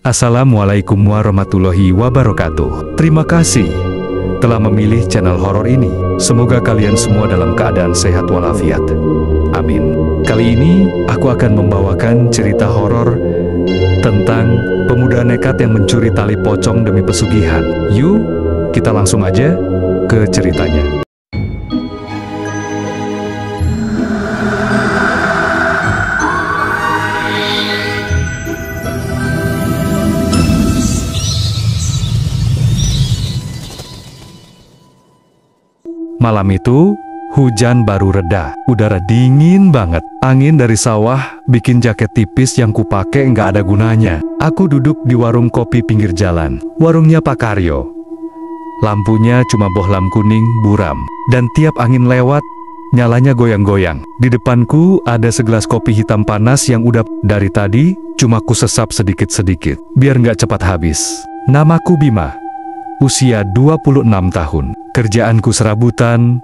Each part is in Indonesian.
Assalamualaikum warahmatullahi wabarakatuh. Terima kasih telah memilih channel horor ini. Semoga kalian semua dalam keadaan sehat walafiat. Amin. Kali ini aku akan membawakan cerita horor tentang pemuda nekat yang mencuri tali pocong demi pesugihan. Yuk, kita langsung aja ke ceritanya. Malam itu, hujan baru reda. Udara dingin banget. Angin dari sawah bikin jaket tipis yang kupake nggak ada gunanya. Aku duduk di warung kopi pinggir jalan. Warungnya Pak Karyo. Lampunya cuma bohlam kuning buram. Dan tiap angin lewat, nyalanya goyang-goyang. Di depanku ada segelas kopi hitam panas yang udah dari tadi cuma ku sesap sedikit-sedikit. Biar nggak cepat habis. Namaku Bima. Usia 26 tahun. Kerjaanku serabutan,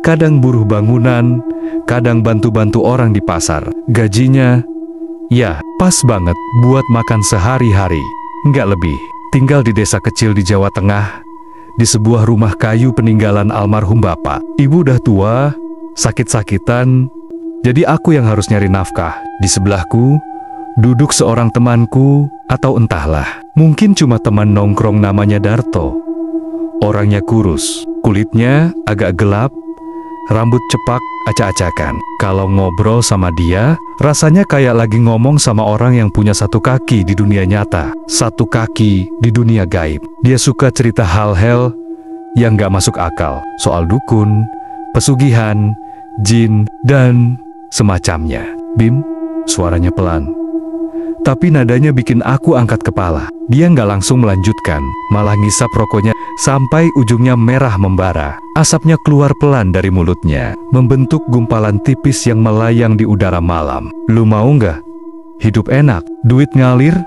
kadang buruh bangunan, kadang bantu-bantu orang di pasar. Gajinya, ya pas banget buat makan sehari-hari. Nggak lebih. Tinggal di desa kecil di Jawa Tengah, di sebuah rumah kayu peninggalan almarhum bapak. Ibu udah tua, sakit-sakitan, jadi aku yang harus nyari nafkah. Di sebelahku, duduk seorang temanku, atau entahlah, mungkin cuma teman nongkrong namanya Darto. Orangnya kurus, kulitnya agak gelap, rambut cepak acak-acakan. Kalau ngobrol sama dia, rasanya kayak lagi ngomong sama orang yang punya satu kaki di dunia nyata, satu kaki di dunia gaib. Dia suka cerita hal-hal yang gak masuk akal, soal dukun, pesugihan, jin, dan semacamnya. Bim, suaranya pelan. Tapi nadanya bikin aku angkat kepala. Dia nggak langsung melanjutkan, malah ngisap rokoknya sampai ujungnya merah membara. Asapnya keluar pelan dari mulutnya, membentuk gumpalan tipis yang melayang di udara malam. Lu mau nggak? Hidup enak, duit ngalir,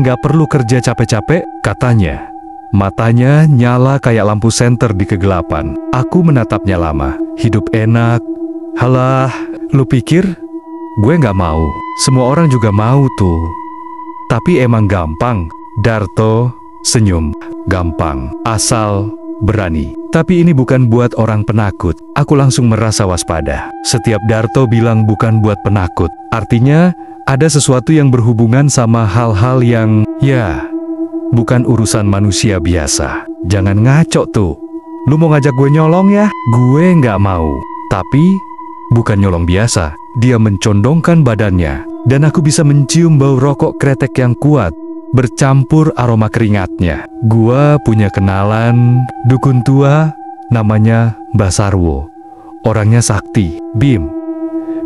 nggak perlu kerja capek-capek, katanya. Matanya nyala kayak lampu senter di kegelapan. Aku menatapnya lama. Hidup enak? Halah, lu pikir? Gue nggak mau. Semua orang juga mau tuh. Tapi emang gampang. Darto senyum. Gampang, asal berani. Tapi ini bukan buat orang penakut. Aku langsung merasa waspada. Setiap Darto bilang bukan buat penakut, artinya ada sesuatu yang berhubungan sama hal-hal yang, ya, bukan urusan manusia biasa. Jangan ngaco tuh. Lu mau ngajak gue nyolong ya? Gue nggak mau. Tapi bukan nyolong biasa. Dia mencondongkan badannya, dan aku bisa mencium bau rokok kretek yang kuat, bercampur aroma keringatnya. Gua punya kenalan, dukun tua, namanya Mbah Sarwo. Orangnya sakti, Bim.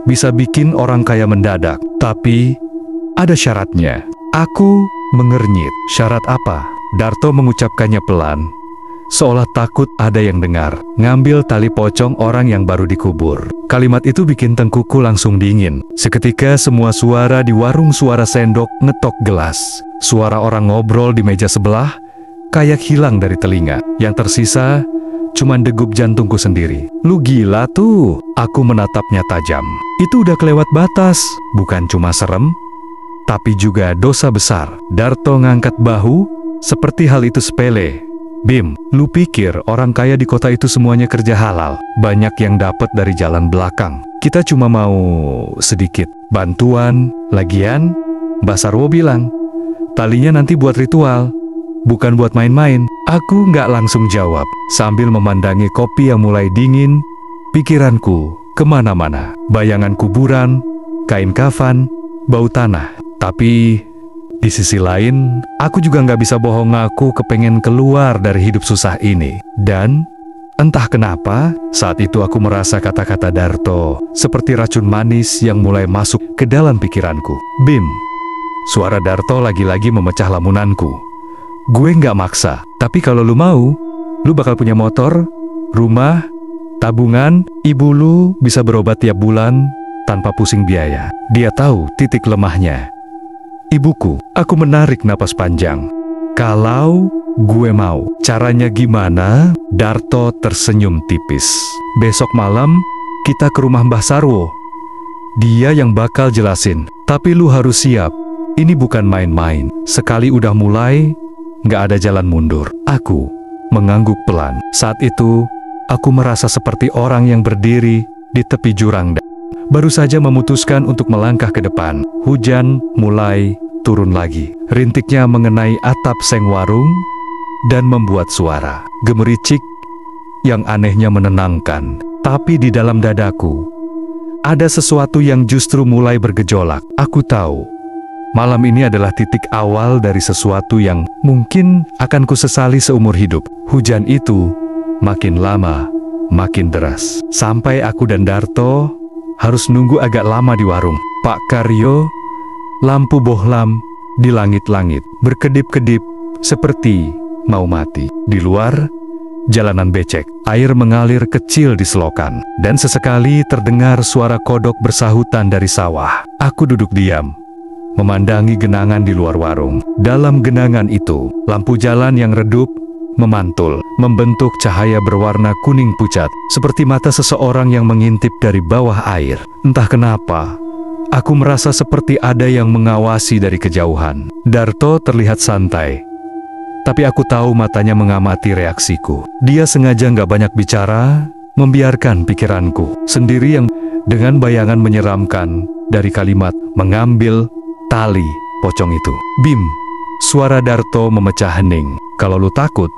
Bisa bikin orang kaya mendadak, tapi ada syaratnya. Aku mengernyit. Syarat apa? Darto mengucapkannya pelan, seolah takut ada yang dengar. Ngambil tali pocong orang yang baru dikubur. Kalimat itu bikin tengkuku langsung dingin. Seketika semua suara di warung, suara sendok ngetok gelas, suara orang ngobrol di meja sebelah, kayak hilang dari telinga. Yang tersisa cuman degup jantungku sendiri. Lu gila tuh. Aku menatapnya tajam. Itu udah kelewat batas. Bukan cuma serem, tapi juga dosa besar. Darto ngangkat bahu, seperti hal itu sepele. Bim, lu pikir orang kaya di kota itu semuanya kerja halal? Banyak yang dapat dari jalan belakang. Kita cuma mau sedikit bantuan. Lagian, Mbah Sarwo bilang, talinya nanti buat ritual, bukan buat main-main. Aku nggak langsung jawab, sambil memandangi kopi yang mulai dingin. Pikiranku kemana-mana. Bayangan kuburan, kain kafan, bau tanah. Tapi di sisi lain, aku juga nggak bisa bohong, aku kepengen keluar dari hidup susah ini. Dan entah kenapa, saat itu aku merasa kata-kata Darto seperti racun manis yang mulai masuk ke dalam pikiranku. Bim, suara Darto lagi-lagi memecah lamunanku. Gue nggak maksa, tapi kalau lu mau, lu bakal punya motor, rumah, tabungan, ibu lu bisa berobat tiap bulan tanpa pusing biaya. Dia tahu titik lemahnya. Ibuku. Aku menarik napas panjang. Kalau gue mau. Caranya gimana? Darto tersenyum tipis. Besok malam kita ke rumah Mbah Sarwo. Dia yang bakal jelasin. Tapi lu harus siap. Ini bukan main-main. Sekali udah mulai, nggak ada jalan mundur. Aku mengangguk pelan. Saat itu, aku merasa seperti orang yang berdiri di tepi jurang. Baru saja memutuskan untuk melangkah ke depan. Hujan mulai turun lagi. Rintiknya mengenai atap seng warung dan membuat suara gemericik yang anehnya menenangkan. Tapi di dalam dadaku, ada sesuatu yang justru mulai bergejolak. Aku tahu, malam ini adalah titik awal dari sesuatu yang mungkin akan kusesali seumur hidup. Hujan itu makin lama, makin deras. Sampai aku dan Darto harus nunggu agak lama di warung. Pak Karyo, lampu bohlam di langit-langit, berkedip-kedip seperti mau mati. Di luar, jalanan becek, air mengalir kecil di selokan, dan sesekali terdengar suara kodok bersahutan dari sawah. Aku duduk diam, memandangi genangan di luar warung. Dalam genangan itu, lampu jalan yang redup memantul, membentuk cahaya berwarna kuning pucat, seperti mata seseorang yang mengintip dari bawah air. Entah kenapa, aku merasa seperti ada yang mengawasi dari kejauhan. Darto terlihat santai, tapi aku tahu matanya mengamati reaksiku. Dia sengaja nggak banyak bicara, membiarkan pikiranku sendiri yang dengan bayangan menyeramkan dari kalimat mengambil tali pocong itu. Bim, suara Darto memecah hening. Kalau lu takut,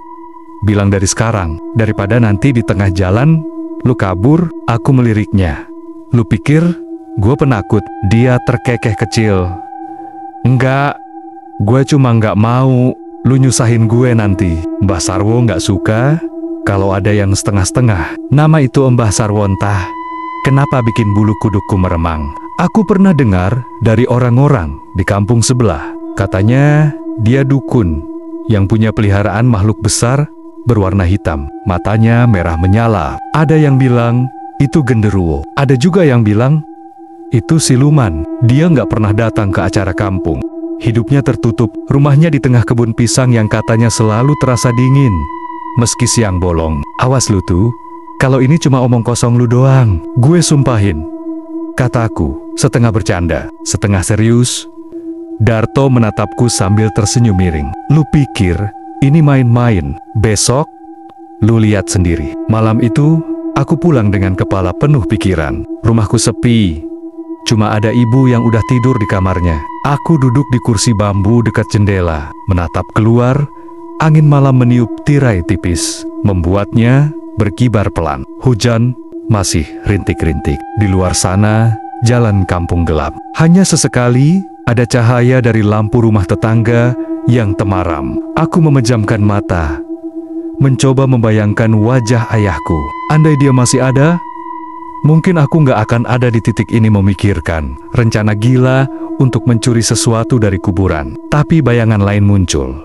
bilang dari sekarang, daripada nanti di tengah jalan lu kabur. Aku meliriknya. Lu pikir gue penakut? Dia terkekeh kecil. Enggak, gue cuma nggak mau lu nyusahin gue nanti. Mbah Sarwo nggak suka kalau ada yang setengah-setengah. Nama itu Mbah Sarwo entah kenapa bikin bulu kudukku meremang. Aku pernah dengar dari orang-orang di kampung sebelah. Katanya dia dukun yang punya peliharaan makhluk besar berwarna hitam. Matanya merah menyala. Ada yang bilang itu genderuwo. Ada juga yang bilang itu siluman. Dia nggak pernah datang ke acara kampung. Hidupnya tertutup, rumahnya di tengah kebun pisang yang katanya selalu terasa dingin meski siang bolong. Awas lu tuh, kalau ini cuma omong kosong lu doang. Gue sumpahin, kataku, setengah bercanda, setengah serius. Darto menatapku sambil tersenyum miring. Lu pikir ini main-main? Besok lu lihat sendiri. Malam itu, aku pulang dengan kepala penuh pikiran. Rumahku sepi, cuma ada ibu yang udah tidur di kamarnya. Aku duduk di kursi bambu dekat jendela, menatap keluar. Angin malam meniup tirai tipis, membuatnya berkibar pelan. Hujan masih rintik-rintik. Di luar sana, jalan kampung gelap. Hanya sesekali ada cahaya dari lampu rumah tetangga yang temaram. Aku memejamkan mata, mencoba membayangkan wajah ayahku. Andai dia masih ada, mungkin aku nggak akan ada di titik ini memikirkan rencana gila untuk mencuri sesuatu dari kuburan. Tapi bayangan lain muncul.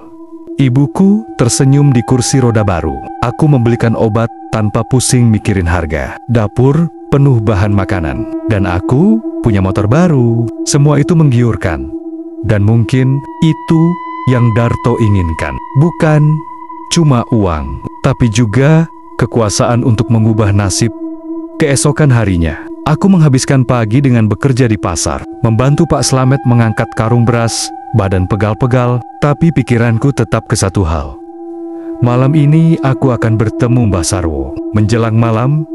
Ibuku tersenyum di kursi roda baru. Aku membelikan obat tanpa pusing mikirin harga. Dapur penuh bahan makanan. Dan aku punya motor baru. Semua itu menggiurkan. Dan mungkin itu yang Darto inginkan. Bukan cuma uang, tapi juga kekuasaan untuk mengubah nasib. Keesokan harinya, aku menghabiskan pagi dengan bekerja di pasar, membantu Pak Slamet mengangkat karung beras, badan pegal-pegal, tapi pikiranku tetap ke satu hal. Malam ini aku akan bertemu Mbah Sarwo. Menjelang malam,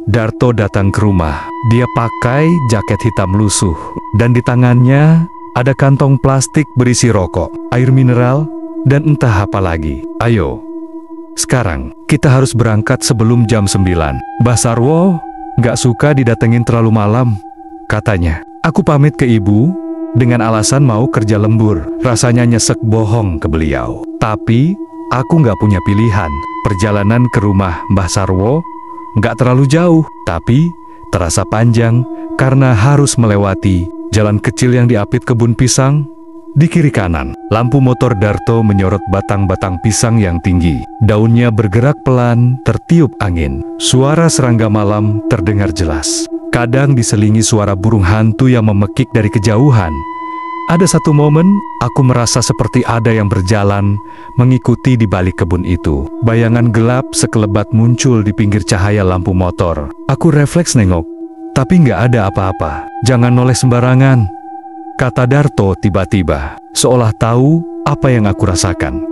Darto datang ke rumah. Dia pakai jaket hitam lusuh, dan di tangannya ada kantong plastik berisi rokok, air mineral, dan entah apa lagi. Ayo, sekarang kita harus berangkat sebelum jam 9. Mbah Sarwo nggak suka didatengin terlalu malam, katanya. Aku pamit ke ibu dengan alasan mau kerja lembur. Rasanya nyesek bohong ke beliau. Tapi aku nggak punya pilihan. Perjalanan ke rumah Mbah Sarwo nggak terlalu jauh, tapi terasa panjang karena harus melewati jalan kecil yang diapit kebun pisang. Di kiri kanan, lampu motor Darto menyorot batang-batang pisang yang tinggi. Daunnya bergerak pelan, tertiup angin. Suara serangga malam terdengar jelas. Kadang diselingi suara burung hantu yang memekik dari kejauhan. Ada satu momen, aku merasa seperti ada yang berjalan, mengikuti di balik kebun itu. Bayangan gelap sekelebat muncul di pinggir cahaya lampu motor. Aku refleks nengok, tapi nggak ada apa-apa. Jangan noleh sembarangan, kata Darto tiba-tiba, seolah tahu apa yang aku rasakan.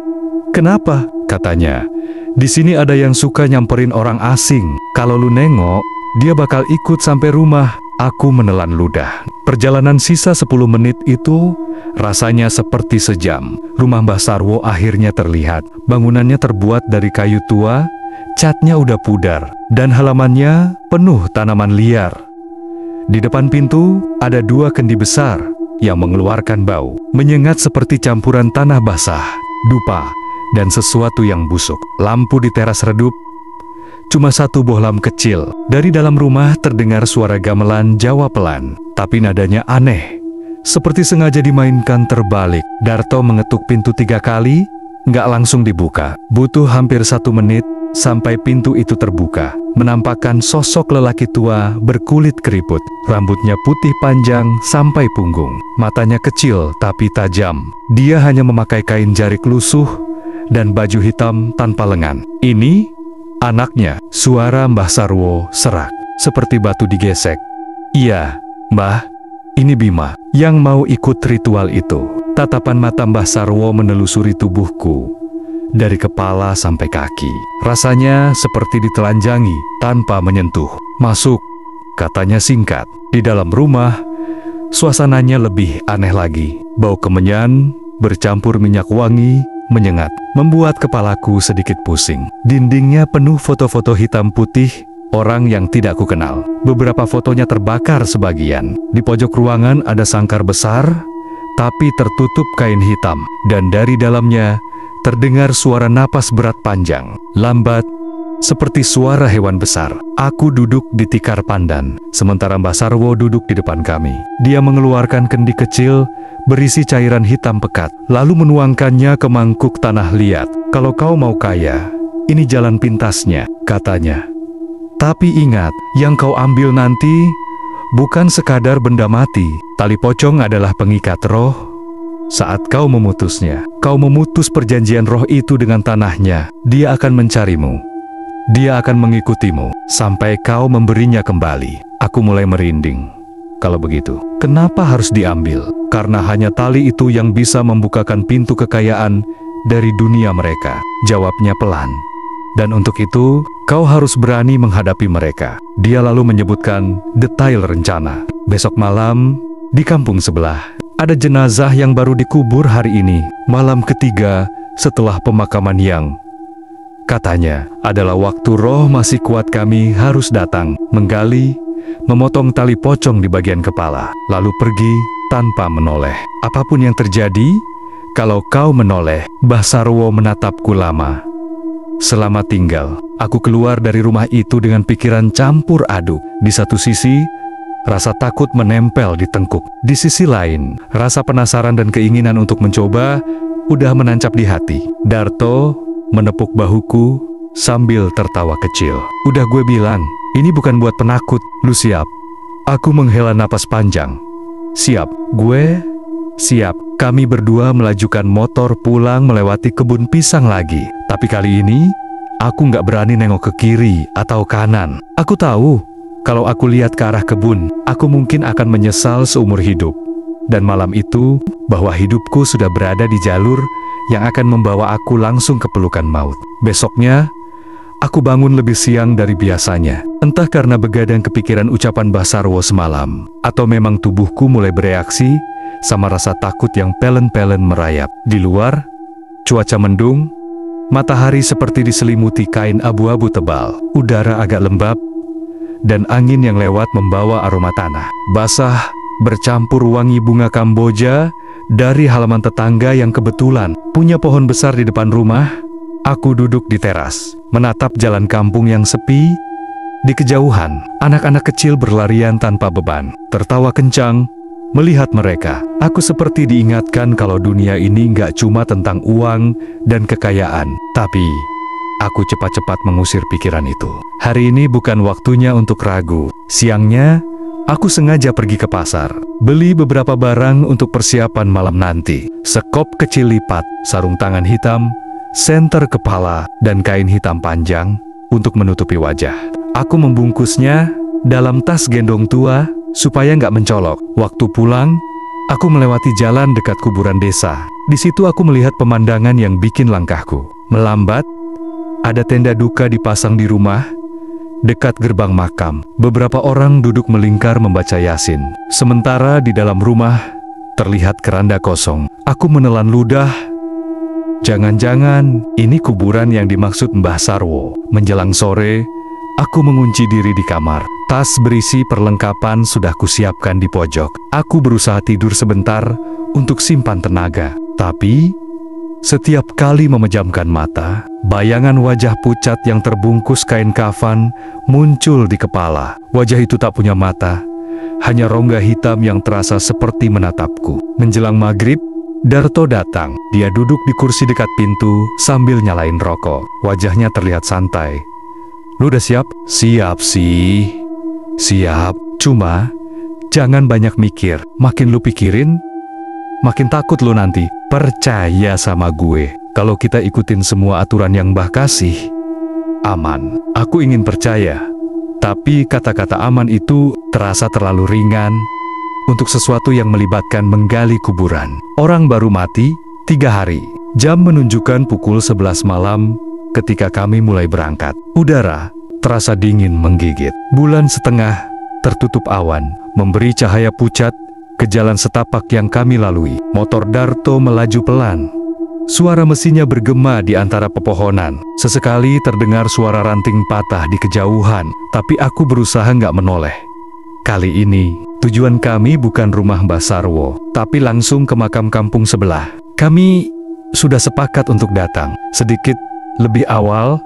Kenapa? Katanya. Di sini ada yang suka nyamperin orang asing. Kalau lu nengok, dia bakal ikut sampai rumah. Aku menelan ludah. Perjalanan sisa 10 menit itu rasanya seperti sejam. Rumah Mbah Sarwo akhirnya terlihat. Bangunannya terbuat dari kayu tua, catnya udah pudar, dan halamannya penuh tanaman liar. Di depan pintu ada 2 kendi besar yang mengeluarkan bau, menyengat seperti campuran tanah basah, dupa, dan sesuatu yang busuk. Lampu di teras redup, cuma 1 bohlam kecil. Dari dalam rumah terdengar suara gamelan Jawa pelan, tapi nadanya aneh, seperti sengaja dimainkan terbalik. Darto mengetuk pintu 3 kali, nggak langsung dibuka. Butuh hampir 1 menit sampai pintu itu terbuka, menampakkan sosok lelaki tua berkulit keriput. Rambutnya putih panjang sampai punggung, matanya kecil tapi tajam. Dia hanya memakai kain jarik lusuh dan baju hitam tanpa lengan. Ini anaknya. Suara Mbah Sarwo serak, seperti batu digesek. Iya, Mbah, ini Bima yang mau ikut ritual itu. Tatapan mata Mbah Sarwo menelusuri tubuhku dari kepala sampai kaki. Rasanya seperti ditelanjangi tanpa menyentuh. Masuk, katanya singkat. Di dalam rumah, suasananya lebih aneh lagi. Bau kemenyan bercampur minyak wangi menyengat, membuat kepalaku sedikit pusing. Dindingnya penuh foto-foto hitam putih orang yang tidak kukenal. Beberapa fotonya terbakar sebagian. Di pojok ruangan ada sangkar besar, tapi tertutup kain hitam. Dan dari dalamnya terdengar suara napas berat panjang, lambat, seperti suara hewan besar. Aku duduk di tikar pandan, sementara Mbah Sarwo duduk di depan kami. Dia mengeluarkan kendi kecil berisi cairan hitam pekat, lalu menuangkannya ke mangkuk tanah liat. Kalau kau mau kaya, ini jalan pintasnya, katanya. Tapi ingat, yang kau ambil nanti bukan sekadar benda mati. Tali pocong adalah pengikat roh. Saat kau memutusnya, kau memutus perjanjian roh itu dengan tanahnya. Dia akan mencarimu. Dia akan mengikutimu sampai kau memberinya kembali. Aku mulai merinding. Kalau begitu, kenapa harus diambil? Karena hanya tali itu yang bisa membukakan pintu kekayaan dari dunia mereka, jawabnya pelan. Dan untuk itu, kau harus berani menghadapi mereka. Dia lalu menyebutkan detail rencana. Besok malam, di kampung sebelah, ada jenazah yang baru dikubur hari ini. Malam ketiga setelah pemakaman yang katanya adalah waktu roh masih kuat, kami harus datang, menggali, memotong tali pocong di bagian kepala, lalu pergi tanpa menoleh. Apapun yang terjadi, kalau kau menoleh. Mbah Sarwo menatapku lama. Selamat tinggal. Aku keluar dari rumah itu dengan pikiran campur aduk. Di satu sisi, rasa takut menempel di tengkuk. Di sisi lain, rasa penasaran dan keinginan untuk mencoba udah menancap di hati. Darto menepuk bahuku sambil tertawa kecil. Udah gue bilang, ini bukan buat penakut. Lu siap? Aku menghela napas panjang. Siap. Gue siap. Kami berdua melajukan motor pulang melewati kebun pisang lagi. Tapi kali ini, aku nggak berani nengok ke kiri atau kanan. Aku tahu, kalau aku lihat ke arah kebun, aku mungkin akan menyesal seumur hidup. Dan malam itu, bahwa hidupku sudah berada di jalur yang akan membawa aku langsung ke pelukan maut. Besoknya, aku bangun lebih siang dari biasanya. Entah karena begadang kepikiran ucapan Mbah Sarwo semalam, atau memang tubuhku mulai bereaksi sama rasa takut yang pelen-pelen merayap. Di luar, cuaca mendung, matahari seperti diselimuti kain abu-abu tebal. Udara agak lembab, dan angin yang lewat membawa aroma tanah basah bercampur wangi bunga Kamboja dari halaman tetangga yang kebetulan punya pohon besar di depan rumah. Aku duduk di teras, menatap jalan kampung yang sepi. Di kejauhan, anak-anak kecil berlarian tanpa beban, tertawa kencang. Melihat mereka, aku seperti diingatkan kalau dunia ini nggak cuma tentang uang dan kekayaan. Tapi, aku cepat-cepat mengusir pikiran itu. Hari ini bukan waktunya untuk ragu. Siangnya, aku sengaja pergi ke pasar, beli beberapa barang untuk persiapan malam nanti. Sekop kecil lipat, sarung tangan hitam, senter kepala, dan kain hitam panjang untuk menutupi wajah. Aku membungkusnya dalam tas gendong tua supaya nggak mencolok. Waktu pulang, Aku melewati jalan dekat kuburan desa. Di situ aku melihat pemandangan yang bikin langkahku melambat. Ada tenda duka dipasang di rumah, dekat gerbang makam. Beberapa orang duduk melingkar membaca Yasin. Sementara di dalam rumah, terlihat keranda kosong. Aku menelan ludah. Jangan-jangan ini kuburan yang dimaksud Mbah Sarwo. Menjelang sore, aku mengunci diri di kamar. Tas berisi perlengkapan sudah kusiapkan di pojok. Aku berusaha tidur sebentar untuk simpan tenaga. Tapi, setiap kali memejamkan mata, bayangan wajah pucat yang terbungkus kain kafan muncul di kepala. Wajah itu tak punya mata, hanya rongga hitam yang terasa seperti menatapku. Menjelang maghrib, Darto datang. Dia duduk di kursi dekat pintu sambil nyalain rokok. Wajahnya terlihat santai. "Lu udah siap?" "Siap sih." "Siap, cuma jangan banyak mikir. Makin lu pikirin, makin takut lu nanti. Percaya sama gue, kalau kita ikutin semua aturan yang Mbah kasih, aman." Aku ingin percaya, tapi kata-kata aman itu terasa terlalu ringan untuk sesuatu yang melibatkan menggali kuburan. Orang baru mati 3 hari. Jam menunjukkan pukul 11 malam ketika kami mulai berangkat. Udara terasa dingin menggigit. Bulan setengah tertutup awan, memberi cahaya pucat ke jalan setapak yang kami lalui. Motor Darto melaju pelan. Suara mesinnya bergema di antara pepohonan. Sesekali terdengar suara ranting patah di kejauhan, tapi aku berusaha nggak menoleh. Kali ini, tujuan kami bukan rumah Mbah Sarwo, tapi langsung ke makam kampung sebelah. Kami sudah sepakat untuk datang sedikit lebih awal,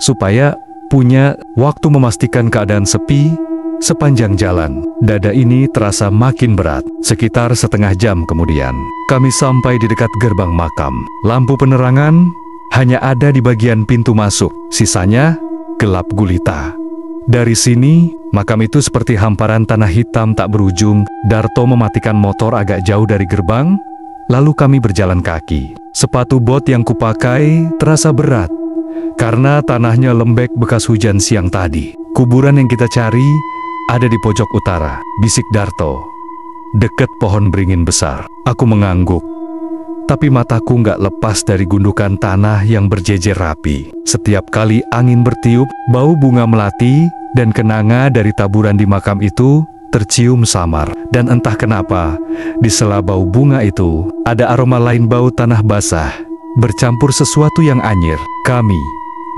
supaya punya waktu memastikan keadaan sepi sepanjang jalan. Dada ini terasa makin berat. Sekitar setengah jam kemudian, kami sampai di dekat gerbang makam. Lampu penerangan hanya ada di bagian pintu masuk, sisanya gelap gulita. Dari sini, makam itu seperti hamparan tanah hitam tak berujung. Darto mematikan motor agak jauh dari gerbang, lalu kami berjalan kaki. Sepatu bot yang kupakai terasa berat, karena tanahnya lembek bekas hujan siang tadi. "Kuburan yang kita cari ada di pojok utara," bisik Darto. "Deket pohon beringin besar." Aku mengangguk, tapi mataku nggak lepas dari gundukan tanah yang berjejer rapi. Setiap kali angin bertiup, bau bunga melati dan kenanga dari taburan di makam itu tercium samar. Dan entah kenapa, di sela bau bunga itu, ada aroma lain, bau tanah basah, bercampur sesuatu yang anyir. Kami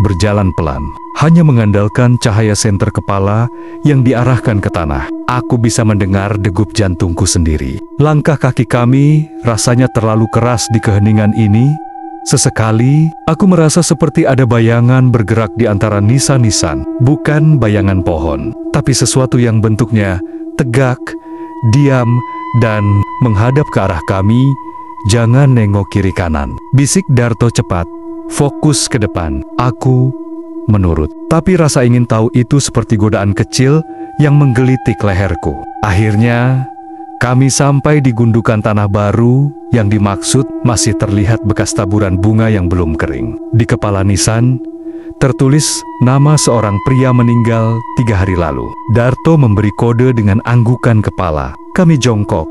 berjalan pelan, hanya mengandalkan cahaya senter kepala yang diarahkan ke tanah. Aku bisa mendengar degup jantungku sendiri. Langkah kaki kami rasanya terlalu keras di keheningan ini. Sesekali, aku merasa seperti ada bayangan bergerak di antara nisan-nisan. Bukan bayangan pohon, tapi sesuatu yang bentuknya tegak, diam, dan menghadap ke arah kami. "Jangan nengok kiri kanan," bisik Darto cepat. "Fokus ke depan." Aku menurut, tapi rasa ingin tahu itu seperti godaan kecil yang menggelitik leherku. Akhirnya, kami sampai di gundukan tanah baru yang dimaksud. Masih terlihat bekas taburan bunga yang belum kering. Di kepala nisan, tertulis nama seorang pria meninggal 3 hari lalu. Darto memberi kode dengan anggukan kepala. Kami jongkok,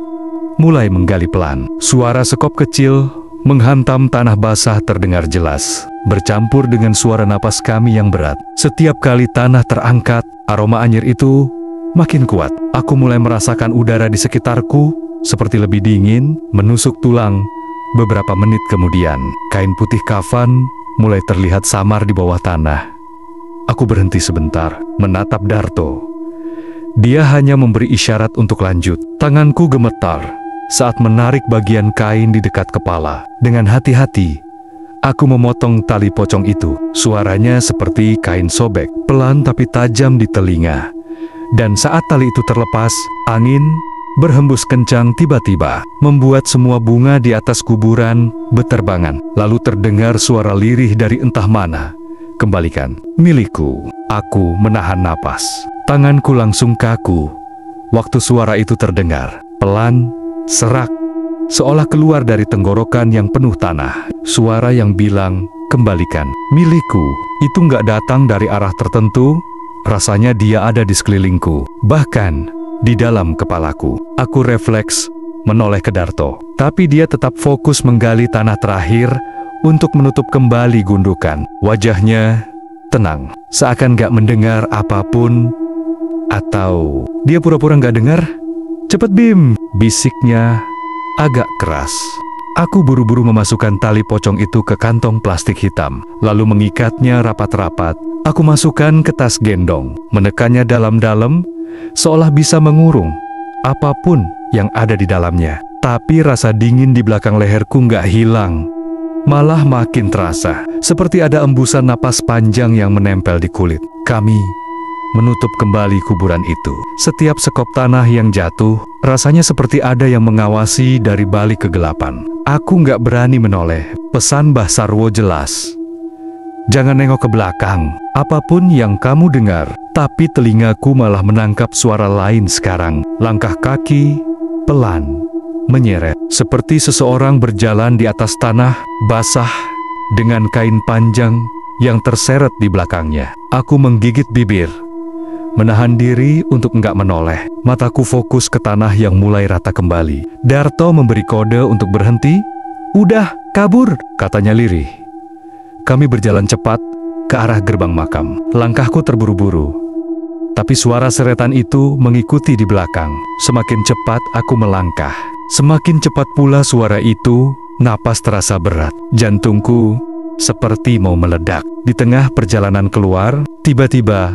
mulai menggali pelan. Suara sekop kecil menghantam tanah basah terdengar jelas, bercampur dengan suara napas kami yang berat. Setiap kali tanah terangkat, aroma anyir itu makin kuat. Aku mulai merasakan udara di sekitarku seperti lebih dingin, menusuk tulang. Beberapa menit kemudian, kain putih kafan mulai terlihat samar di bawah tanah. Aku berhenti sebentar, menatap Darto. Dia hanya memberi isyarat untuk lanjut. Tanganku gemetar saat menarik bagian kain di dekat kepala. Dengan hati-hati, aku memotong tali pocong itu. Suaranya seperti kain sobek, pelan tapi tajam di telinga. Dan saat tali itu terlepas, angin berhembus kencang tiba-tiba, membuat semua bunga di atas kuburan berterbangan. Lalu terdengar suara lirih dari entah mana. "Kembalikan." "Milikku." Aku menahan napas. Tanganku langsung kaku waktu suara itu terdengar. Pelan, serak, seolah keluar dari tenggorokan yang penuh tanah. Suara yang bilang, "Kembalikan." "Milikku." Itu nggak datang dari arah tertentu. Rasanya dia ada di sekelilingku, bahkan di dalam kepalaku. Aku refleks menoleh ke Darto. Tapi dia tetap fokus menggali tanah terakhir untuk menutup kembali gundukan. Wajahnya tenang, seakan gak mendengar apapun. Atau dia pura-pura gak dengar? "Cepet Bim!" bisiknya agak keras. Aku buru-buru memasukkan tali pocong itu ke kantong plastik hitam, lalu mengikatnya rapat-rapat. Aku masukkan ke tas gendong, menekannya dalam-dalam, seolah bisa mengurung apapun yang ada di dalamnya. Tapi rasa dingin di belakang leherku nggak hilang, malah makin terasa, seperti ada embusan napas panjang yang menempel di kulit. Kami menutup kembali kuburan itu. Setiap sekop tanah yang jatuh, rasanya seperti ada yang mengawasi dari balik kegelapan. Aku nggak berani menoleh. Pesan Mbah Sarwo jelas. "Jangan nengok ke belakang, apapun yang kamu dengar." Tapi telingaku malah menangkap suara lain sekarang. Langkah kaki pelan menyeret, seperti seseorang berjalan di atas tanah basah dengan kain panjang yang terseret di belakangnya. Aku menggigit bibir, menahan diri untuk enggak menoleh. Mataku fokus ke tanah yang mulai rata kembali. Darto memberi kode untuk berhenti. "Udah, kabur," katanya lirih. Kami berjalan cepat ke arah gerbang makam. Langkahku terburu-buru, tapi suara seretan itu mengikuti di belakang. Semakin cepat aku melangkah, semakin cepat pula suara itu. Napas terasa berat, jantungku seperti mau meledak. Di tengah perjalanan keluar, tiba-tiba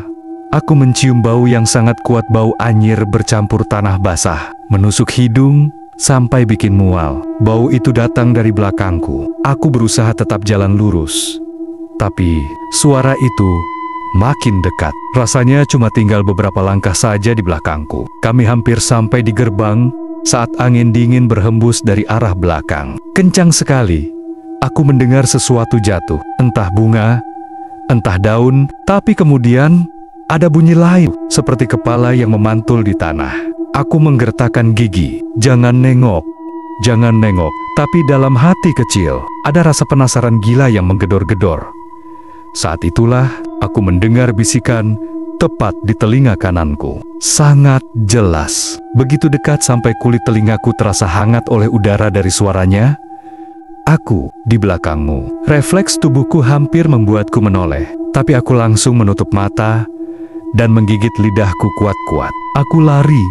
aku mencium bau yang sangat kuat. Bau anyir bercampur tanah basah, menusuk hidung sampai bikin mual. Bau itu datang dari belakangku. Aku berusaha tetap jalan lurus, tapi suara itu makin dekat. Rasanya cuma tinggal beberapa langkah saja di belakangku. Kami hampir sampai di gerbang saat angin dingin berhembus dari arah belakang. Kencang sekali. Aku mendengar sesuatu jatuh, entah bunga, entah daun, tapi kemudian ada bunyi lain, seperti kepala yang memantul di tanah. Aku menggertakkan gigi. Jangan nengok, jangan nengok. Tapi dalam hati kecil, ada rasa penasaran gila yang menggedor-gedor. Saat itulah aku mendengar bisikan tepat di telinga kananku. Sangat jelas, begitu dekat sampai kulit telingaku terasa hangat oleh udara dari suaranya. "Aku di belakangmu." Refleks tubuhku hampir membuatku menoleh, tapi aku langsung menutup mata dan menggigit lidahku kuat-kuat. Aku lari.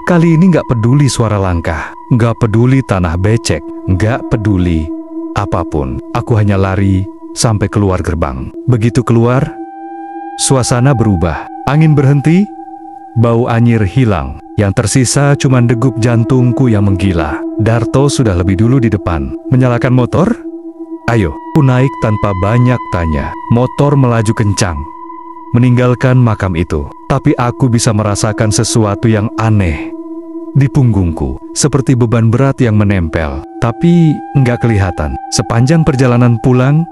Kali ini nggak peduli suara langkah, nggak peduli tanah becek, nggak peduli apapun. Aku hanya lari sampai keluar gerbang. Begitu keluar, suasana berubah. Angin berhenti, bau anyir hilang. Yang tersisa cuma degup jantungku yang menggila. Darto sudah lebih dulu di depan. "Menyalakan motor? Ayo." Aku naik tanpa banyak tanya. Motor melaju kencang, meninggalkan makam itu. Tapi aku bisa merasakan sesuatu yang aneh di punggungku, seperti beban berat yang menempel, tapi nggak kelihatan. Sepanjang perjalanan pulang,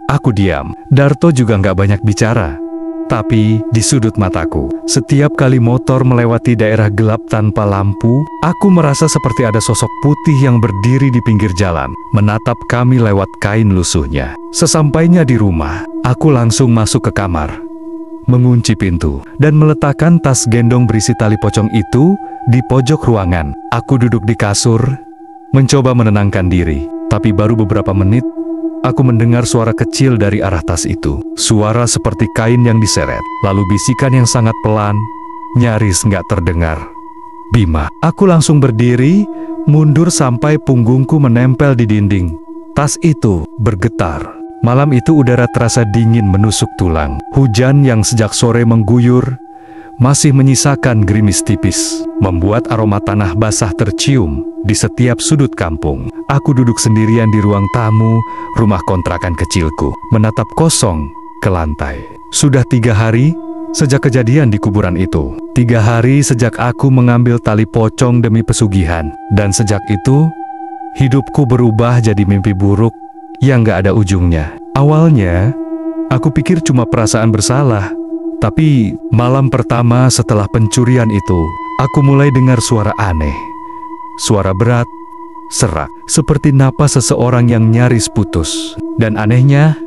aku diam. Darto juga nggak banyak bicara. Tapi di sudut mataku, setiap kali motor melewati daerah gelap tanpa lampu, aku merasa seperti ada sosok putih yang berdiri di pinggir jalan, menatap kami lewat kain lusuhnya. Sesampainya di rumah, aku langsung masuk ke kamar, mengunci pintu, dan meletakkan tas gendong berisi tali pocong itu di pojok ruangan. Aku duduk di kasur, mencoba menenangkan diri. Tapi baru beberapa menit, aku mendengar suara kecil dari arah tas itu. Suara seperti kain yang diseret, lalu bisikan yang sangat pelan, nyaris nggak terdengar. "Bima." Aku langsung berdiri, mundur sampai punggungku menempel di dinding. Tas itu bergetar. Malam itu udara terasa dingin menusuk tulang. Hujan yang sejak sore mengguyur masih menyisakan gerimis tipis, membuat aroma tanah basah tercium di setiap sudut kampung. Aku duduk sendirian di ruang tamu rumah kontrakan kecilku, menatap kosong ke lantai. Sudah 3 hari sejak kejadian di kuburan itu. 3 hari sejak aku mengambil tali pocong demi pesugihan. Dan sejak itu, hidupku berubah jadi mimpi buruk yang gak ada ujungnya. Awalnya, aku pikir cuma perasaan bersalah. Tapi malam pertama setelah pencurian itu, aku mulai dengar suara aneh. Suara berat, serak, seperti napas seseorang yang nyaris putus. Dan anehnya,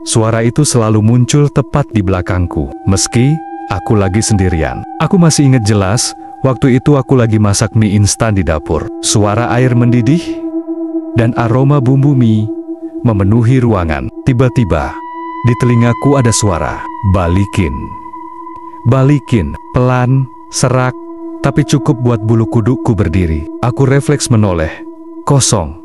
suara itu selalu muncul tepat di belakangku, meski aku lagi sendirian. Aku masih ingat jelas, Waktu itu aku lagi masak mie instan di dapur. Suara air mendidih dan aroma bumbu mie memenuhi ruangan. Tiba-tiba di telingaku ada suara, "Balikin. Balikin." Pelan, serak, tapi cukup buat bulu kudukku berdiri. Aku refleks menoleh. Kosong.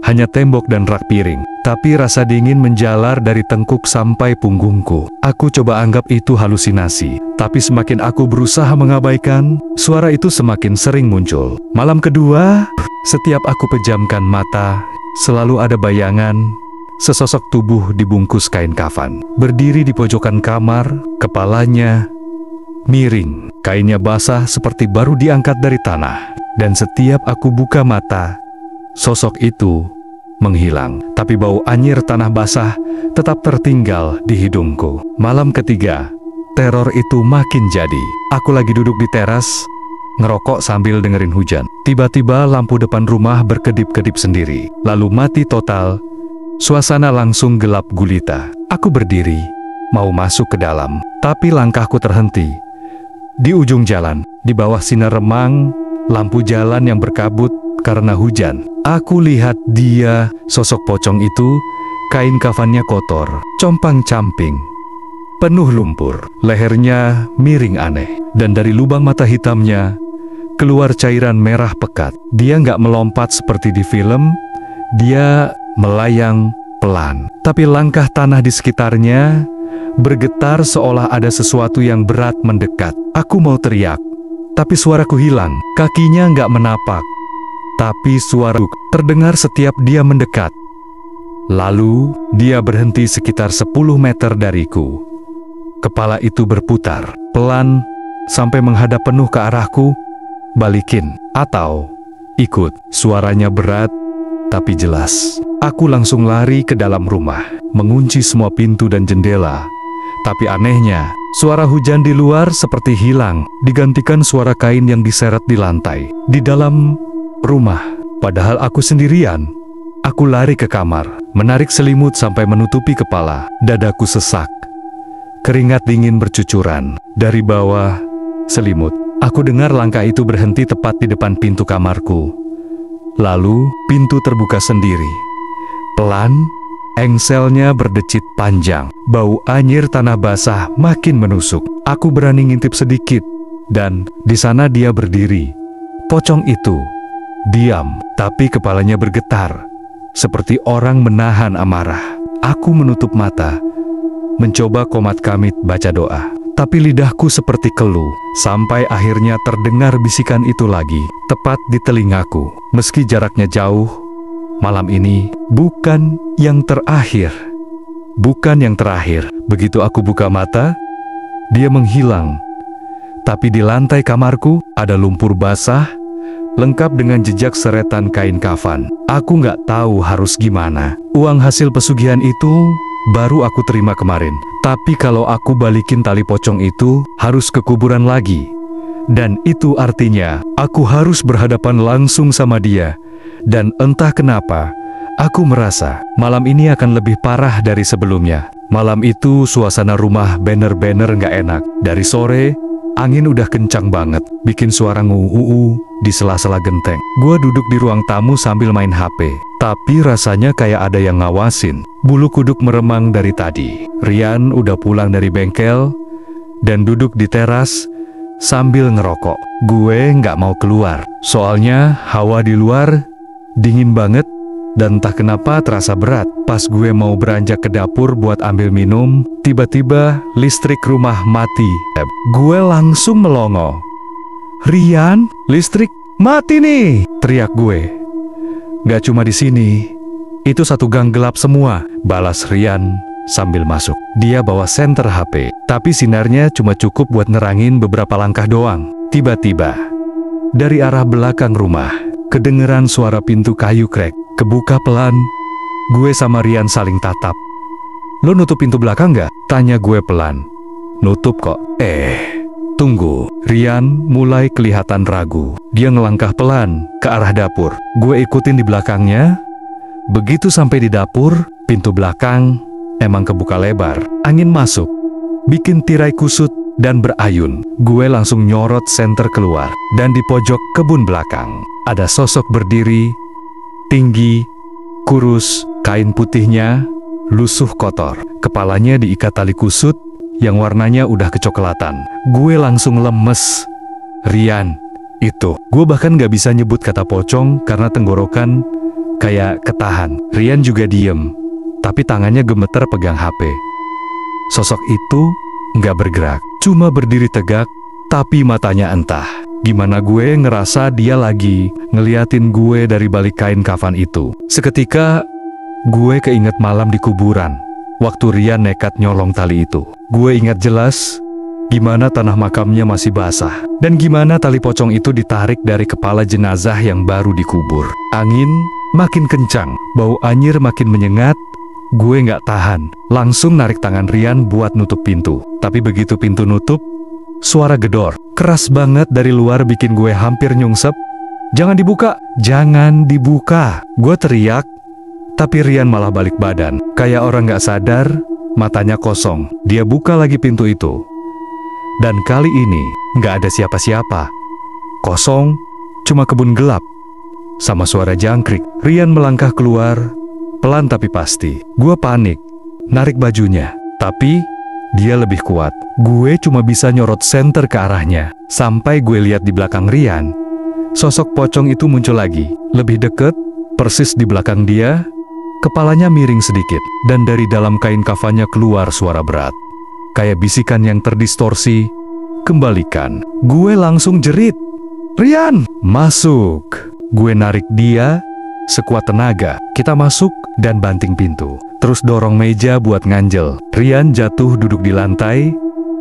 Hanya tembok dan rak piring. Tapi rasa dingin menjalar dari tengkuk sampai punggungku. Aku coba anggap itu halusinasi. Tapi semakin aku berusaha mengabaikan, suara itu semakin sering muncul. Malam kedua, setiap aku pejamkan mata, selalu ada bayangan sesosok tubuh dibungkus kain kafan. Berdiri di pojokan kamar, kepalanya miring. Kainnya basah seperti baru diangkat dari tanah. Dan setiap aku buka mata, sosok itu menghilang, tapi bau anyir tanah basah tetap tertinggal di hidungku. Malam ketiga, teror itu makin jadi. Aku lagi duduk di teras, ngerokok sambil dengerin hujan. Tiba-tiba lampu depan rumah berkedip-kedip sendiri, lalu mati total. Suasana langsung gelap gulita. Aku berdiri, mau masuk ke dalam, tapi langkahku terhenti. Di ujung jalan, di bawah sinar remang, lampu jalan yang berkabut karena hujan, aku lihat dia, sosok pocong itu, kain kafannya kotor, compang-camping, penuh lumpur, lehernya miring aneh, dan dari lubang mata hitamnya keluar cairan merah pekat. Dia nggak melompat seperti di film, dia melayang pelan, tapi langkah tanah di sekitarnya bergetar seolah ada sesuatu yang berat mendekat. Aku mau teriak, tapi suaraku hilang. Kakinya nggak menapak, tapi suaraku terdengar setiap dia mendekat. Lalu, dia berhenti sekitar 10 meter dariku. Kepala itu berputar, pelan, sampai menghadap penuh ke arahku. "Balikin, atau ikut." Suaranya berat, tapi jelas. Aku langsung lari ke dalam rumah, mengunci semua pintu dan jendela. Tapi anehnya, suara hujan di luar seperti hilang, digantikan suara kain yang diseret di lantai. Di dalam rumah, padahal aku sendirian, aku lari ke kamar, menarik selimut sampai menutupi kepala. Dadaku sesak, keringat dingin bercucuran. Dari bawah selimut, aku dengar langkah itu berhenti tepat di depan pintu kamarku. Lalu, pintu terbuka sendiri. Pelan, engselnya berdecit panjang. Bau anyir tanah basah makin menusuk. Aku berani ngintip sedikit, dan di sana dia berdiri. Pocong itu diam, tapi kepalanya bergetar, seperti orang menahan amarah. Aku menutup mata, mencoba qomat kamit baca doa. Tapi lidahku seperti keluh, sampai akhirnya terdengar bisikan itu lagi, tepat di telingaku. Meski jaraknya jauh, malam ini bukan yang terakhir. Bukan yang terakhir. Begitu aku buka mata, dia menghilang. Tapi di lantai kamarku ada lumpur basah, lengkap dengan jejak seretan kain kafan. Aku nggak tahu harus gimana. Uang hasil pesugihan itu baru aku terima kemarin. Tapi kalau aku balikin tali pocong itu, harus ke kuburan lagi. Dan itu artinya, aku harus berhadapan langsung sama dia. Dan entah kenapa, aku merasa malam ini akan lebih parah dari sebelumnya. Malam itu suasana rumah bener-bener nggak enak. Dari sore, angin udah kencang banget, bikin suara ngu-uu di sela-sela genteng. Gua duduk di ruang tamu sambil main HP, tapi rasanya kayak ada yang ngawasin. Bulu kuduk meremang dari tadi. Rian udah pulang dari bengkel dan duduk di teras sambil ngerokok. Gue nggak mau keluar, soalnya hawa di luar dingin banget, dan entah kenapa terasa berat. Pas gue mau beranjak ke dapur buat ambil minum, tiba-tiba listrik rumah mati. Gue langsung melongo. "Rian, listrik mati nih!" teriak gue. "Gak cuma di sini, itu satu gang gelap semua," balas Rian sambil masuk. Dia bawa senter HP, tapi sinarnya cuma cukup buat nerangin beberapa langkah doang. Tiba-tiba, dari arah belakang rumah, kedengeran suara pintu kayu krek, kebuka pelan. Gue sama Rian saling tatap. "Lo nutup pintu belakang nggak?" tanya gue pelan. "Nutup kok." Tunggu." Rian mulai kelihatan ragu. Dia ngelangkah pelan ke arah dapur. Gue ikutin di belakangnya. Begitu sampai di dapur, pintu belakang emang kebuka lebar. Angin masuk, bikin tirai kusut dan berayun. Gue langsung nyorot senter keluar, dan di pojok kebun belakang ada sosok berdiri, tinggi, kurus, kain putihnya lusuh kotor. Kepalanya diikat tali kusut yang warnanya udah kecoklatan. Gue langsung lemes. Rian, itu. Gue bahkan gak bisa nyebut kata pocong karena tenggorokan kayak ketahan. Rian juga diem, tapi tangannya gemeter pegang HP. Sosok itu nggak bergerak, cuma berdiri tegak, tapi matanya entah gimana gue ngerasa dia lagi ngeliatin gue dari balik kain kafan itu. Seketika, gue keinget malam di kuburan, waktu Rian nekat nyolong tali itu. Gue ingat jelas gimana tanah makamnya masih basah, dan gimana tali pocong itu ditarik dari kepala jenazah yang baru dikubur. Angin makin kencang, bau anyir makin menyengat. Gue nggak tahan, langsung narik tangan Rian buat nutup pintu. Tapi begitu pintu nutup, suara gedor keras banget dari luar bikin gue hampir nyungsep. "Jangan dibuka! Jangan dibuka!" Gue teriak, tapi Rian malah balik badan. Kayak orang nggak sadar, matanya kosong. Dia buka lagi pintu itu. Dan kali ini, nggak ada siapa-siapa. Kosong, cuma kebun gelap. Sama suara jangkrik, Rian melangkah keluar, pelan tapi pasti. Gue panik, narik bajunya. Tapi, dia lebih kuat. Gue cuma bisa nyorot senter ke arahnya. Sampai gue lihat di belakang Rian, sosok pocong itu muncul lagi. Lebih deket, persis di belakang dia, kepalanya miring sedikit. Dan dari dalam kain kafannya keluar suara berat. Kayak bisikan yang terdistorsi. "Kembalikan." Gue langsung jerit, "Rian, masuk!" Gue narik dia sekuat tenaga. Kita masuk dan banting pintu. Terus dorong meja buat nganjel. Rian jatuh duduk di lantai.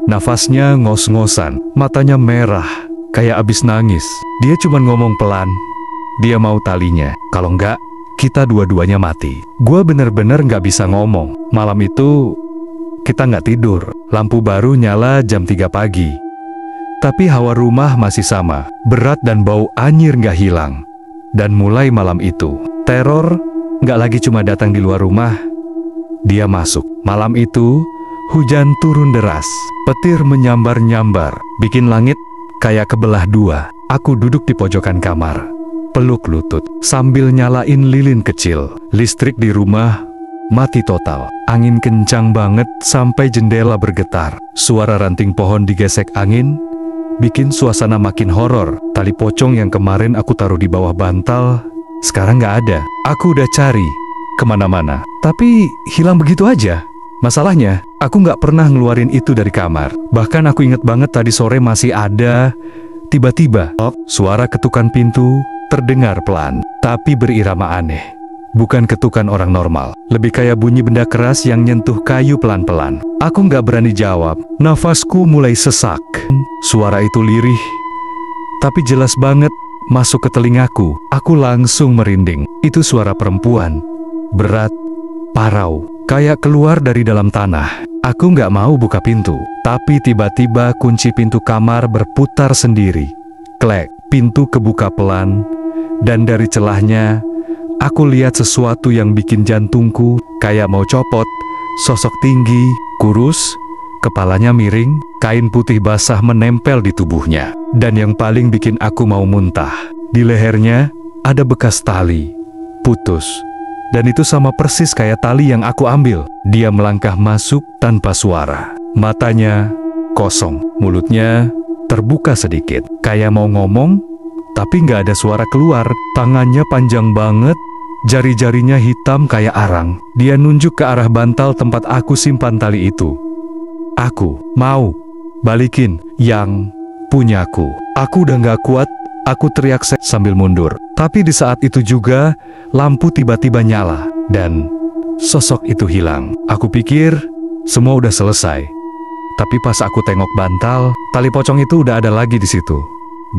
Nafasnya ngos-ngosan. Matanya merah, kayak abis nangis. Dia cuma ngomong pelan, dia mau talinya. Kalau enggak, kita dua-duanya mati. Gue bener-bener nggak bisa ngomong. Malam itu, kita nggak tidur. Lampu baru nyala jam 3 pagi. Tapi hawa rumah masih sama. Berat dan bau anyir nggak hilang. Dan mulai malam itu, teror nggak lagi cuma datang di luar rumah. Dia masuk. Malam itu, hujan turun deras. Petir menyambar-nyambar, bikin langit kayak kebelah dua. Aku duduk di pojokan kamar, peluk lutut, sambil nyalain lilin kecil. Listrik di rumah mati total. Angin kencang banget sampai jendela bergetar. Suara ranting pohon digesek angin bikin suasana makin horor. Tali pocong yang kemarin aku taruh di bawah bantal, sekarang nggak ada. Aku udah cari kemana-mana, tapi hilang begitu aja. Masalahnya, aku nggak pernah ngeluarin itu dari kamar. Bahkan aku inget banget tadi sore masih ada. Tiba-tiba, suara ketukan pintu terdengar pelan, tapi berirama aneh. Bukan ketukan orang normal, lebih kayak bunyi benda keras yang nyentuh kayu pelan-pelan. Aku nggak berani jawab, nafasku mulai sesak. Suara itu lirih, tapi jelas banget masuk ke telingaku. Aku langsung merinding. Itu suara perempuan, berat, parau, kayak keluar dari dalam tanah. Aku nggak mau buka pintu, tapi tiba-tiba kunci pintu kamar berputar sendiri. Klek, pintu kebuka pelan, dan dari celahnya, aku lihat sesuatu yang bikin jantungku kayak mau copot. Sosok tinggi, kurus, kepalanya miring, kain putih basah menempel di tubuhnya. Dan yang paling bikin aku mau muntah, di lehernya ada bekas tali, putus. Dan itu sama persis kayak tali yang aku ambil. Dia melangkah masuk tanpa suara. Matanya kosong, mulutnya terbuka sedikit, kayak mau ngomong, tapi nggak ada suara keluar. Tangannya panjang banget, jari-jarinya hitam kayak arang. Dia nunjuk ke arah bantal tempat aku simpan tali itu. "Aku mau balikin yang punyaku." Aku udah nggak kuat, aku teriak sambil mundur. Tapi di saat itu juga, lampu tiba-tiba nyala, dan sosok itu hilang. Aku pikir semua udah selesai. Tapi pas aku tengok bantal, tali pocong itu udah ada lagi di situ.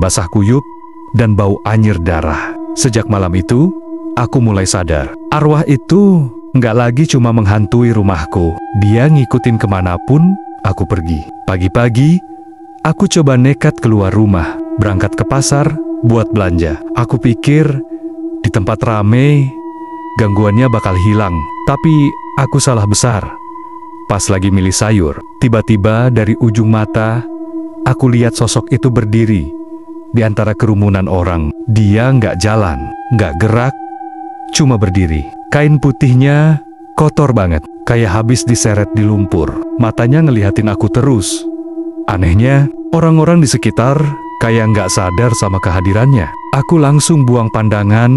Basah kuyup dan bau anyir darah. Sejak malam itu, aku mulai sadar. Arwah itu nggak lagi cuma menghantui rumahku. Dia ngikutin kemanapun aku pergi. Pagi-pagi, aku coba nekat keluar rumah, berangkat ke pasar buat belanja. Aku pikir di tempat rame, gangguannya bakal hilang. Tapi aku salah besar. Pas lagi milih sayur, tiba-tiba dari ujung mata, aku lihat sosok itu berdiri di antara kerumunan orang. Dia nggak jalan, nggak gerak, cuma berdiri. Kain putihnya kotor banget, kayak habis diseret di lumpur. Matanya ngelihatin aku terus. Anehnya, orang-orang di sekitar kayak nggak sadar sama kehadirannya. Aku langsung buang pandangan,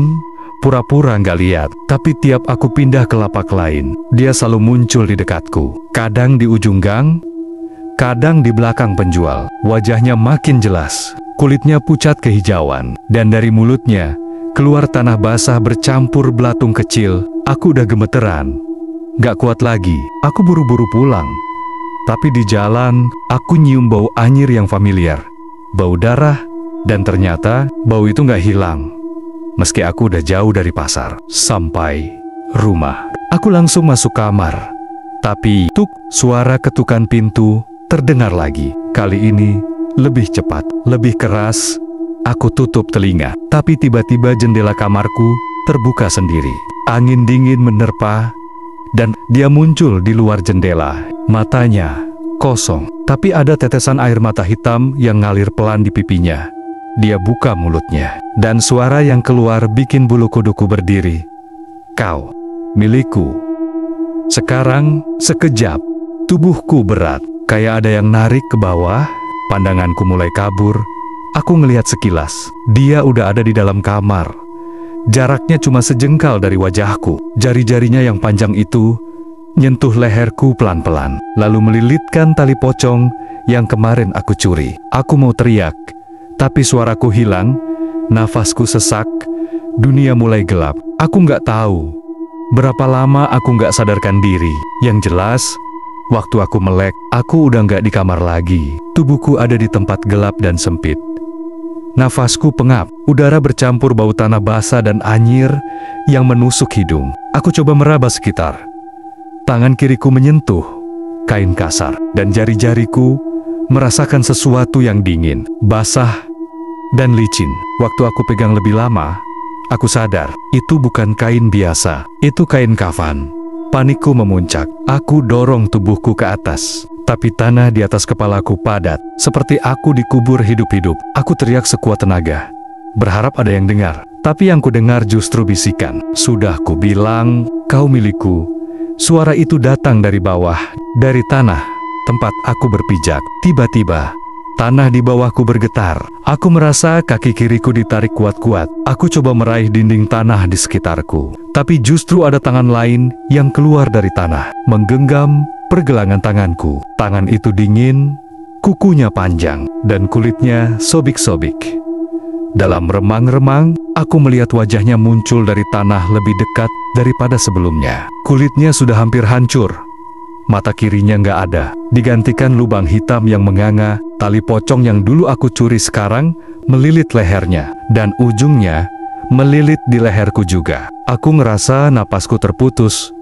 pura-pura nggak lihat. Tapi tiap aku pindah ke lapak lain, dia selalu muncul di dekatku. Kadang di ujung gang, kadang di belakang penjual. Wajahnya makin jelas, kulitnya pucat kehijauan, dan dari mulutnya keluar tanah basah bercampur belatung kecil. Aku udah gemeteran, nggak kuat lagi. Aku buru-buru pulang. Tapi di jalan, aku nyium bau anyir yang familiar, bau darah, dan ternyata bau itu nggak hilang. Meski aku udah jauh dari pasar. Sampai rumah, aku langsung masuk kamar. Tapi suara ketukan pintu terdengar lagi. Kali ini lebih cepat, lebih keras. Aku tutup telinga, tapi tiba-tiba jendela kamarku terbuka sendiri. Angin dingin menerpa, dan dia muncul di luar jendela. Matanya kosong, tapi ada tetesan air mata hitam yang ngalir pelan di pipinya. Dia buka mulutnya, dan suara yang keluar bikin bulu kuduku berdiri. Kau, milikku. Sekarang, sekejap, tubuhku berat, kayak ada yang narik ke bawah. Pandanganku mulai kabur. Aku ngelihat sekilas, dia udah ada di dalam kamar. Jaraknya cuma sejengkal dari wajahku. Jari-jarinya yang panjang itu nyentuh leherku pelan-pelan, lalu melilitkan tali pocong yang kemarin aku curi. Aku mau teriak, tapi suaraku hilang, nafasku sesak, dunia mulai gelap. Aku nggak tahu berapa lama aku nggak sadarkan diri. Yang jelas, waktu aku melek, aku udah nggak di kamar lagi. Tubuhku ada di tempat gelap dan sempit. Nafasku pengap, udara bercampur bau tanah basah dan anyir yang menusuk hidung. Aku coba meraba sekitar. Tangan kiriku menyentuh kain kasar, dan jari-jariku merasakan sesuatu yang dingin, basah, dan licin. Waktu aku pegang lebih lama, aku sadar, itu bukan kain biasa, itu kain kafan. Panikku memuncak, aku dorong tubuhku ke atas. Tapi tanah di atas kepalaku padat, seperti aku dikubur hidup-hidup. Aku teriak sekuat tenaga, berharap ada yang dengar. Tapi yang ku dengar justru bisikan. Sudah ku bilang, kau milikku. Suara itu datang dari bawah, dari tanah tempat aku berpijak. Tiba-tiba, tanah di bawahku bergetar. Aku merasa kaki kiriku ditarik kuat-kuat. Aku coba meraih dinding tanah di sekitarku. Tapi justru ada tangan lain yang keluar dari tanah, menggenggam pergelangan tanganku. Tangan itu dingin, kukunya panjang, dan kulitnya sobik-sobik. Dalam remang-remang, aku melihat wajahnya muncul dari tanah lebih dekat daripada sebelumnya. Kulitnya sudah hampir hancur. Mata kirinya nggak ada, digantikan lubang hitam yang menganga. Tali pocong yang dulu aku curi sekarang melilit lehernya, dan ujungnya melilit di leherku juga. Aku ngerasa napasku terputus.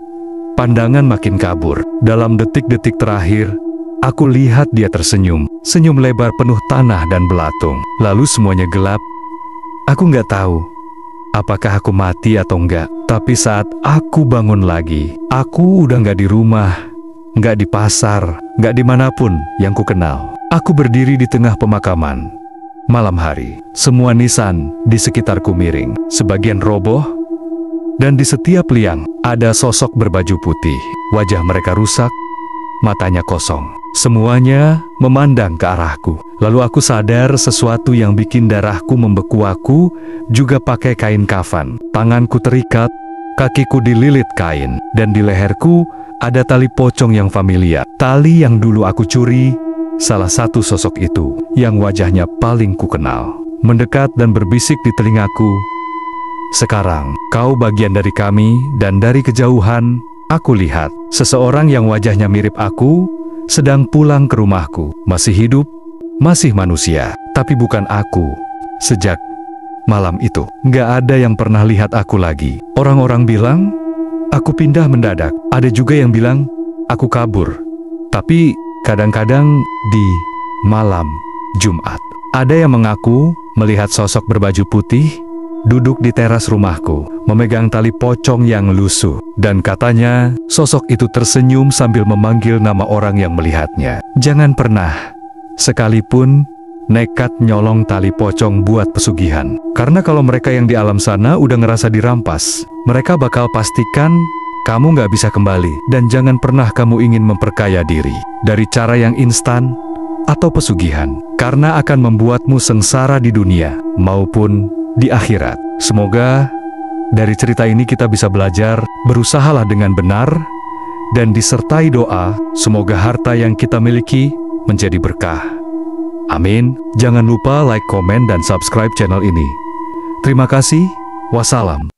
Pandangan makin kabur. Dalam detik-detik terakhir, aku lihat dia tersenyum. Senyum lebar penuh tanah dan belatung. Lalu semuanya gelap. Aku nggak tahu apakah aku mati atau enggak. Tapi saat aku bangun lagi, aku udah nggak di rumah, nggak di pasar, nggak dimanapun yang ku kenal. Aku berdiri di tengah pemakaman. Malam hari, semua nisan di sekitarku miring, sebagian roboh, dan di setiap liang ada sosok berbaju putih. Wajah mereka rusak, matanya kosong. Semuanya memandang ke arahku. Lalu aku sadar sesuatu yang bikin darahku membeku. Aku juga pakai kain kafan. Tanganku terikat, kakiku dililit kain, dan di leherku ada tali pocong yang familiar. Tali yang dulu aku curi. Salah satu sosok itu, yang wajahnya paling kukenal, mendekat dan berbisik di telingaku. Sekarang, kau bagian dari kami, dan dari kejauhan, aku lihat seseorang yang wajahnya mirip aku, sedang pulang ke rumahku. Masih hidup, masih manusia, tapi bukan aku. Sejak malam itu, nggak ada yang pernah lihat aku lagi. Orang-orang bilang, aku pindah mendadak. Ada juga yang bilang, aku kabur. Tapi, kadang-kadang di malam Jumat, ada yang mengaku melihat sosok berbaju putih duduk di teras rumahku, memegang tali pocong yang lusuh. Dan katanya, sosok itu tersenyum sambil memanggil nama orang yang melihatnya. Jangan pernah, sekalipun, nekat nyolong tali pocong buat pesugihan. Karena kalau mereka yang di alam sana udah ngerasa dirampas, mereka bakal pastikan kamu nggak bisa kembali. Dan jangan pernah kamu ingin memperkaya diri dari cara yang instan atau pesugihan, karena akan membuatmu sengsara di dunia maupun di akhirat. Semoga dari cerita ini kita bisa belajar, berusahalah dengan benar, dan disertai doa, semoga harta yang kita miliki menjadi berkah. Amin. Jangan lupa like, komen, dan subscribe channel ini. Terima kasih. Wassalam.